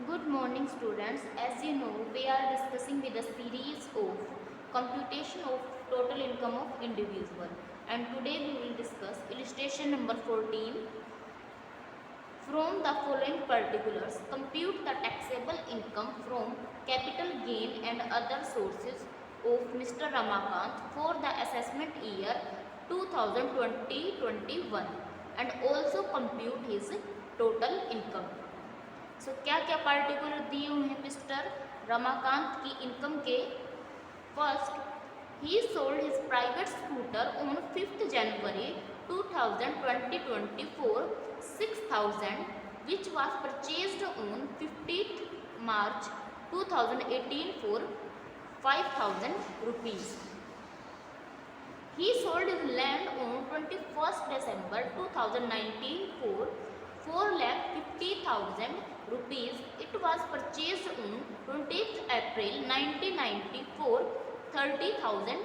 Good morning students. As you know, we are discussing with a series of computation of total income of individual, and today we will discuss illustration number 14. From the following particulars, compute the taxable income from capital gain and other sources of Mr. Ramakant for the assessment year 2020-21 and also compute his total income. क्या क्या particular दिए हुए हैं mister Ramakant की income के। First, he sold his private scooter on 5th January 2024 6,000 which was purchased on 15th March 2018 for 5,000 rupees. He sold his land on 21st December 2019 for 4,50,000 rupees. It was purchased on 20th April 1990 for 30,000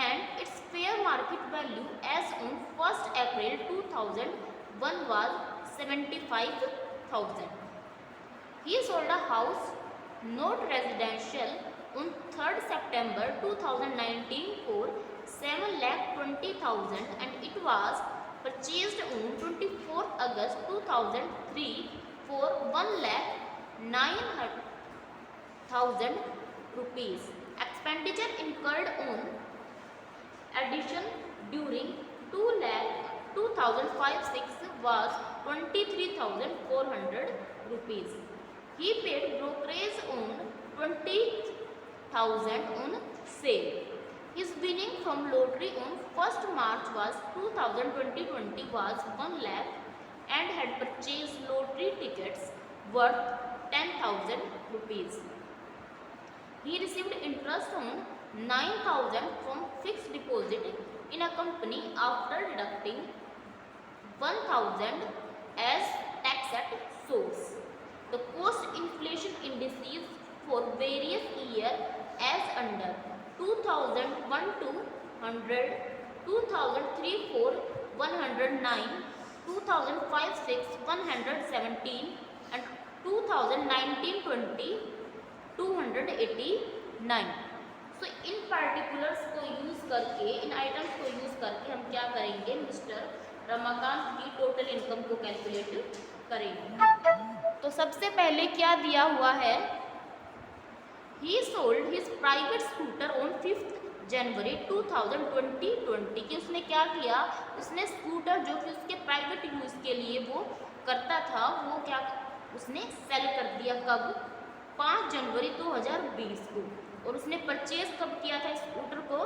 and its fair market value as on 1st April 2001 was 75,000. He sold a house not residential on 3rd September 2019 for 7,20,000 and it was purchased on 24th August 2003 for 1,09,000 rupees. Expenditure incurred on addition during 2005-06 was 23,400 rupees. He paid brokerage on 20,000 on sale. His winning from lottery on 1st March was 2020 was 1 lakh and had purchased lottery tickets worth 10,000 rupees. He received interest on 9,000 from fixed deposit in a company after deducting 1,000 as tax at source. The cost inflation indices for various years as under 2001 to 100, 2003 4 109, 2005-06 117 and 2019-20 289. So in particulars को use करके, इन items को use करके हम क्या करेंगे, mister Ramakant की total income को calculate करेंगे। तो सबसे पहले क्या दिया हुआ है, ही sold his private scooter on 5th January 2020 कि उसने क्या किया, उसने स्कूटर जो कि उसके प्राइवेट यूज के लिए वो करता था वो क्या उसने सेल कर दिया। कब? 5 जनवरी 2020 को। और उसने परचेज कब किया था स्कूटर को?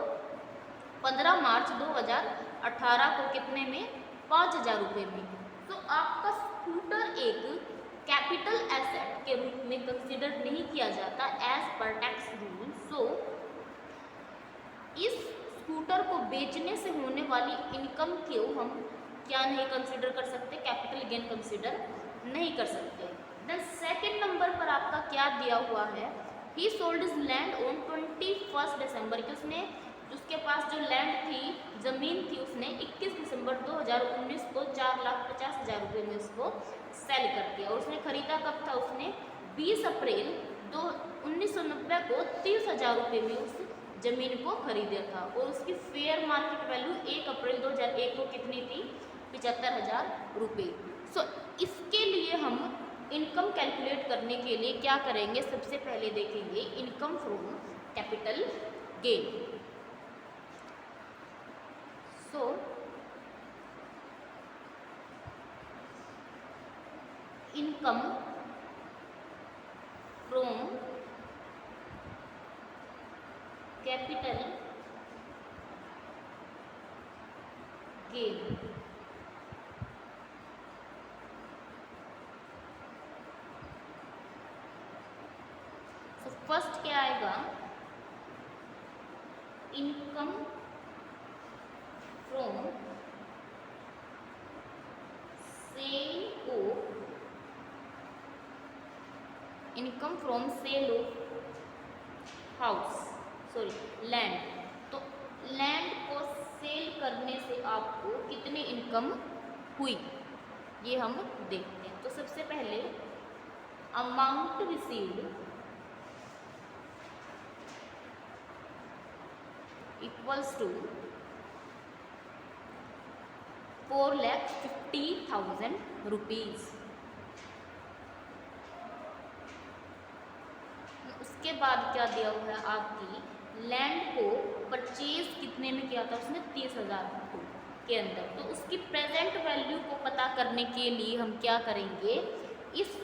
15 मार्च 2018 को। कितने में? 5,000 रुपये में। तो आपका स्कूटर एक कैपिटल एसेट के रूप में कंसिडर नहीं किया जाता एज पर टैक्स रूल। सो इस स्कूटर को बेचने से होने वाली इनकम को हम क्या नहीं कंसिडर कर सकते, कैपिटल गेन कंसिडर नहीं कर सकते। देन सेकंड नंबर पर आपका क्या दिया हुआ है, ही sold his land on 21st December कि उसने उसके पास जो लैंड थी, ज़मीन थी, उसने 21 दिसंबर 2019 को 4,50,000 रुपये में उसको सेल कर दिया। और उसने खरीदा कब था? उसने 20 अप्रैल 1990 को 30,000 रुपये में उस ज़मीन को खरीदा था। और उसकी फेयर मार्केट वैल्यू 1 अप्रैल 2001 को कितनी थी? 75,000 रुपये। सो इसके लिए हम इनकम कैलकुलेट करने के लिए क्या करेंगे, सबसे पहले देखेंगे income from capital gain. So income from capital gain first क्या आएगा, income from sale of, income from sale of house, sorry land. तो लैंड को सेल करने से आपको कितनी इनकम हुई ये हम देखते हैं। तो सबसे पहले amount received equals to 4,50,000 rupees. उसके बाद क्या दिया हुआ है, आपकी लैंड को परचेज कितने में किया था उसने, 30,000 के अंदर। तो उसकी प्रेजेंट वैल्यू को पता करने के लिए हम क्या करेंगे, इस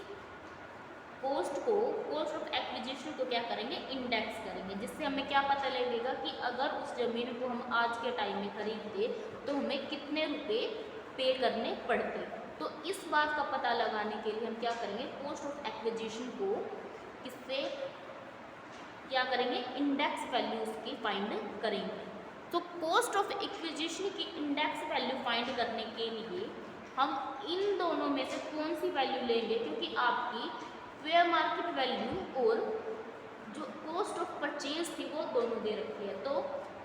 कॉस्ट ऑफ एक्विजिशन को क्या करेंगे, इंडेक्स करेंगे, जिससे हमें क्या पता लगेगा कि अगर उस ज़मीन को हम आज के टाइम में खरीदते तो हमें कितने रुपए पे करने पड़ते। तो इस बात का पता लगाने के लिए हम क्या करेंगे, कॉस्ट ऑफ एक्विजिशन को किससे क्या करेंगे, इंडेक्स वैल्यू उसकी फाइंड करेंगे। तो कॉस्ट ऑफ एक्विजिशन की इंडेक्स वैल्यू फाइंड करने के लिए हम इन दोनों में से कौन सी वैल्यू लेंगे, क्योंकि आपकी फेयर मार्केट वैल्यू और जो कॉस्ट ऑफ परचेज थी वो दोनों दे रखी है। तो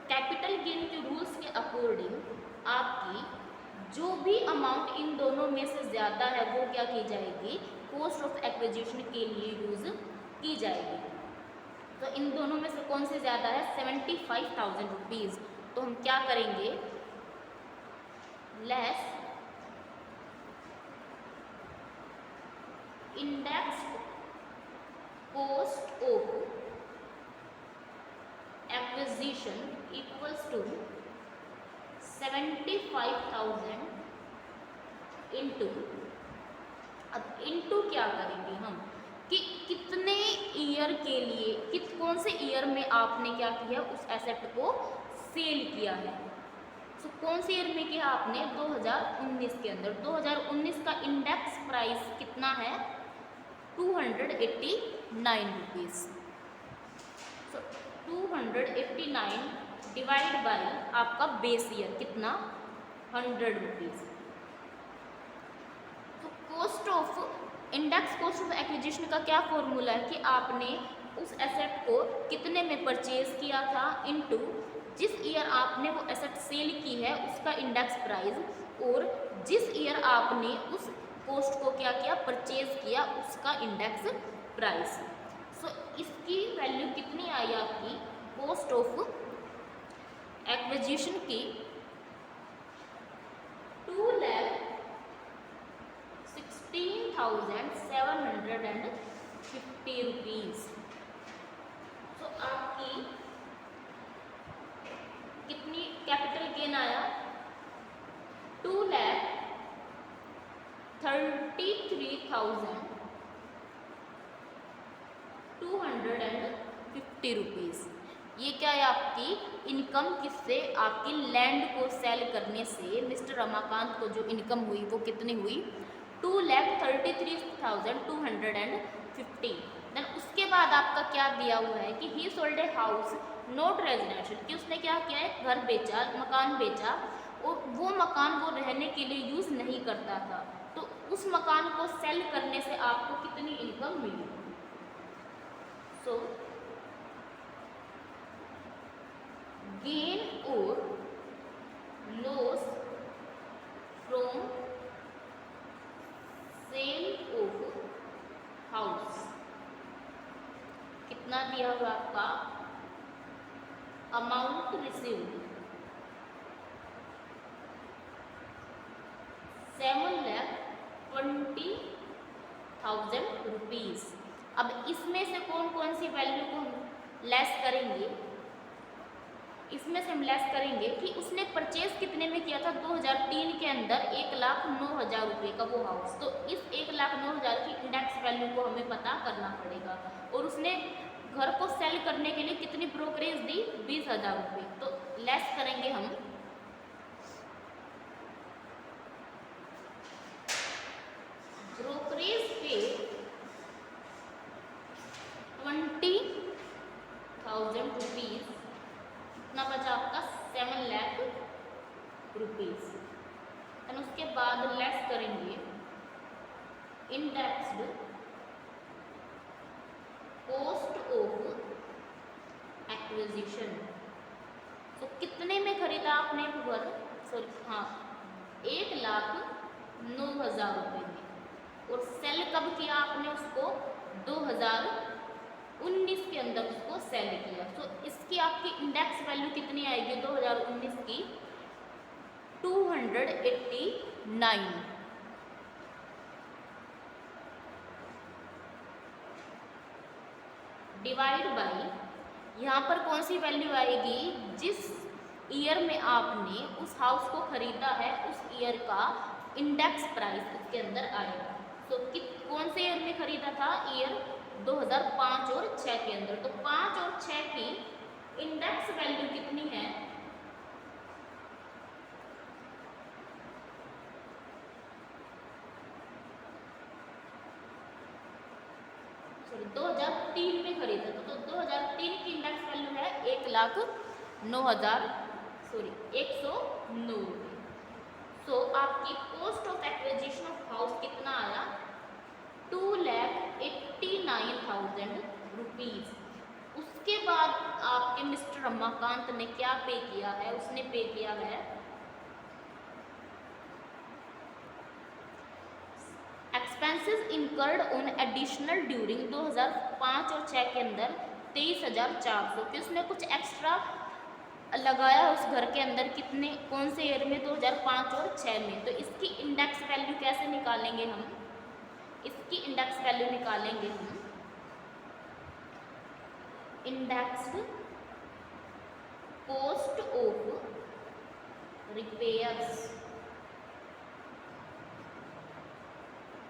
कैपिटल गेन के रूल्स के अकॉर्डिंग आपकी जो भी अमाउंट इन दोनों में से ज़्यादा है वो क्या की जाएगी, कॉस्ट ऑफ एक्विजिशन के लिए यूज़ की जाएगी। तो इन दोनों में से कौन से ज़्यादा है, 75,000 रुपीज़। तो हम क्या करेंगे, less index cost of acquisition equals to 75,000 into, अब इंटू क्या करेंगे हम कि कितने ईयर के लिए, कौन से ईयर में आपने क्या किया, उस एसेट को सेल किया है। तो कौन से ईयर में किया आपने, 2019 के अंदर। 2019 का इंडेक्स प्राइस कितना है, 289 रुपीज़। तो 289 डिवाइड बाई आपका बेस ईयर कितना, 100 रुपीज़। तो cost of index cost of acquisition का क्या फॉर्मूला है कि आपने उस एसेट को कितने में परचेज किया था इनटू जिस ईयर आपने वो एसेट सेल की है उसका इंडेक्स प्राइस, और जिस ईयर आपने उस कॉस्ट को क्या किया, परचेज किया, उसका इंडेक्स प्राइस। सो इसकी वैल्यू कितनी आई आपकी, कॉस्ट ऑफ एक्विजिशन की 2,16,750 रुपीज़। तो आपकी कितनी कैपिटल गेन आया, 2,33,250 रुपीज़। ये क्या है, आपकी इनकम किससे, आपकी लैंड को सेल करने से मिस्टर रमाकांत को जो इनकम हुई वो कितनी हुई, 2,33,250। देन उसके बाद आपका क्या दिया हुआ है कि ही sold a house not residential, कि उसने क्या किया है, घर बेचा, मकान बेचा, और वो मकान वो रहने के लिए यूज़ नहीं करता था। तो उस मकान को सेल करने से आपको कितनी इनकम मिली। सो गेन और loss from sale of house कितना दिया हुआ आपका, अमाउंट रिसीव्ड 7,20,000 रुपीज़। अब इसमें से कौन कौन सी वैल्यू को हम लेस करेंगे, इसमें से हम लेस करेंगे कि उसने परचेज कितने में किया था, 2003 के अंदर 1,09,000 रुपये का वो हाउस। तो इस 1,09,000 की इंडेक्स वैल्यू को हमें पता करना पड़ेगा, और उसने घर को सेल करने के लिए कितनी ब्रोकरेज दी, 20,000 रुपये। तो लेस करेंगे हम ब्रोकरेज पे 20,000 रुपीज़, कितना बचा आपका, 7 लाख रुपीज़। एंड उसके बाद लेस करेंगे इंडेक्स्ड कॉस्ट ऑफ एक्विजिशन। तो कितने में खरीदा आपने घर, सॉरी हाँ, 1,09,000 रुपये में, और सेल कब किया आपने उसको, आपकी इंडेक्स वैल्यू कितनी आएगी 2019 की 289 डिवाइड बाई, यहाँ पर कौन सी वैल्यू आएगी, जिस ईयर में आपने उस हाउस को खरीदा है उस ईयर का इंडेक्स प्राइस उसके अंदर आएगा। तो कौन से ईयर में खरीदा था, ईयर 2005 और 6 के अंदर। तो 5 और 6 की इंडेक्स वैल्यू कितनी है, सॉरी 2003 में खरीदा था, तो 2003 की इंडेक्स वैल्यू है 1,09,000 रुपये। सो आपकी cost of acquisition of house कितना आया 2,89,000 रुपीज़। उसके बाद आपके मिस्टर रमाकांत ने क्या पे किया है, उसने पे किया है expenses incurred on additional during 2005 और 6 के अंदर 23,400 कि उसने कुछ एक्स्ट्रा लगाया उस घर के अंदर, कितने कौन से ईयर में 2005 और 6 में। तो इसकी इंडेक्स वैल्यू कैसे निकालेंगे हम, इसकी इंडेक्स वैल्यू निकालेंगे हम indexed cost of repairs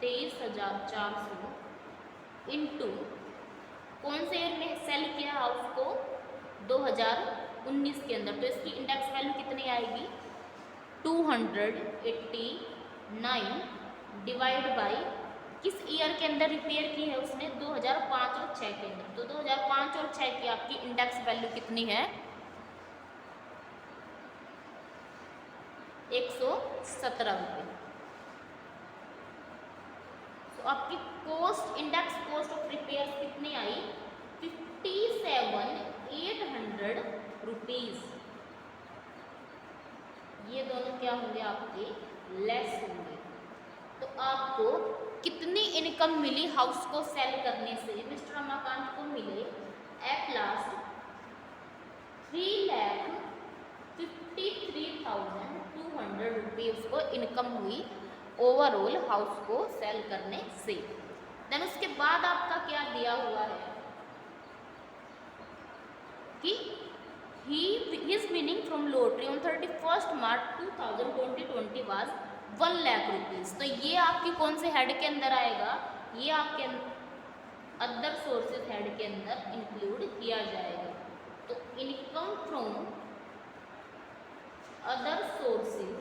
23,400 into कौन से ईयर में सेल किया हाउस को 2019 के अंदर। तो इसकी इंडेक्स वैल्यू कितनी आएगी 289 डिवाइड बाई किस ईयर के अंदर रिपेयर की है उसने 2005 और 6 के अंदर। तो 2005 और 6 की आपकी इंडेक्स वैल्यू कितनी है 117 रुपये। तो आपकी cost index cost of repair कितनी आई 57,800 रुपीज़। ये दोनों क्या होंगे आपके लेस होंगे। तो आपको कितनी इनकम मिली हाउस को सेल करने से, मिस्टर रमाकांत को मिले एट लास्ट 3,53,200 रुपीज़ को इनकम हुई ओवरऑल हाउस को सेल करने से। देन उसके बाद आपका क्या दिया हुआ है कि his winning from lottery on 31st March 2020 was 1 lakh rupees. तो ये आपकी कौन से हेड के अंदर आएगा, ये आपके अदर सोर्सेज हेड के अंदर इंक्लूड किया जाएगा। तो इनकम फ्रॉम अदर सोर्सेज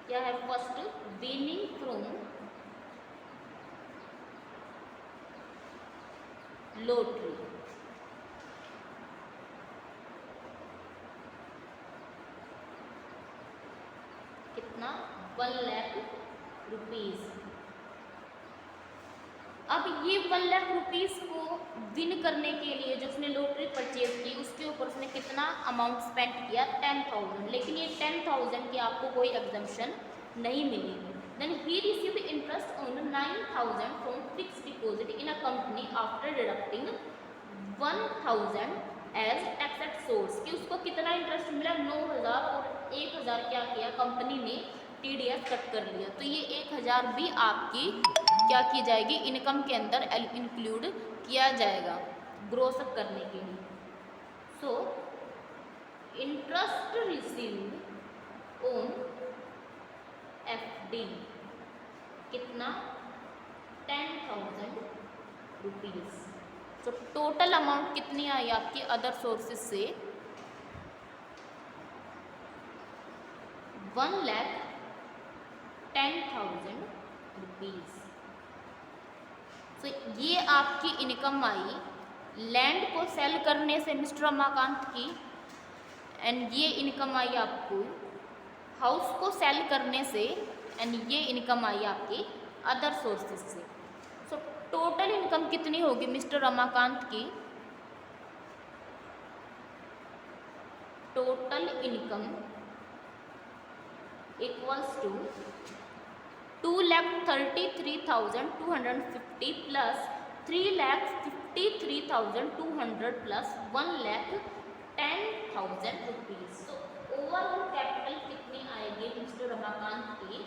क्या है, फर्स्ट विनिंग फ्रॉम लॉटरी कितना 1 लाख रुपीज़। अब ये 1 लाख रुपीज़ को विन करने के लिए जो उसने लॉटरी परचेज की उसके ऊपर उसने कितना अमाउंट स्पेंड किया 10,000। लेकिन ये 10,000 की आपको कोई एग्जम्पशन नहीं मिलेगी। देन ही received interest on 9,000 from fixed deposit in a company after deducting 1,000 as tax at source कि उसको कितना इंटरेस्ट मिला 9,000 और 1,000 क्या किया कंपनी ने TDS कट कर लिया। तो ये 1,000 भी आपकी क्या की जाएगी इनकम के अंदर इंक्लूड किया जाएगा ग्रोस अप करने के लिए। So interest received on FD कितना 10,000 रुपीज़। तो टोटल अमाउंट कितनी आई आपकी अदर सोर्सेज से 1,10,000 रुपीज़। तो ये आपकी इनकम आई लैंड को सेल करने से मिस्टर रमाकांत की, एंड ये इनकम आई आपको हाउस को सेल करने से, एंड ये इनकम आई आपकी अदर सोर्सेज से। सो टोटल इनकम कितनी होगी मिस्टर रमाकांत की, total income equals to 2 2,33,250 plus 3,53,200 plus 1,10,000 rupees. तो ओवरऑल कैपिटल कितनी आएगी मिस्टर रमाकांत की?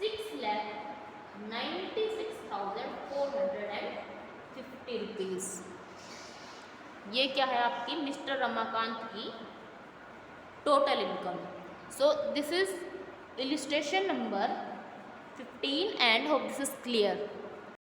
6,96,450 रुपीज़। ये क्या है आपकी मिस्टर रमाकांत की total income. So this is illustration number 15 and hope this is clear.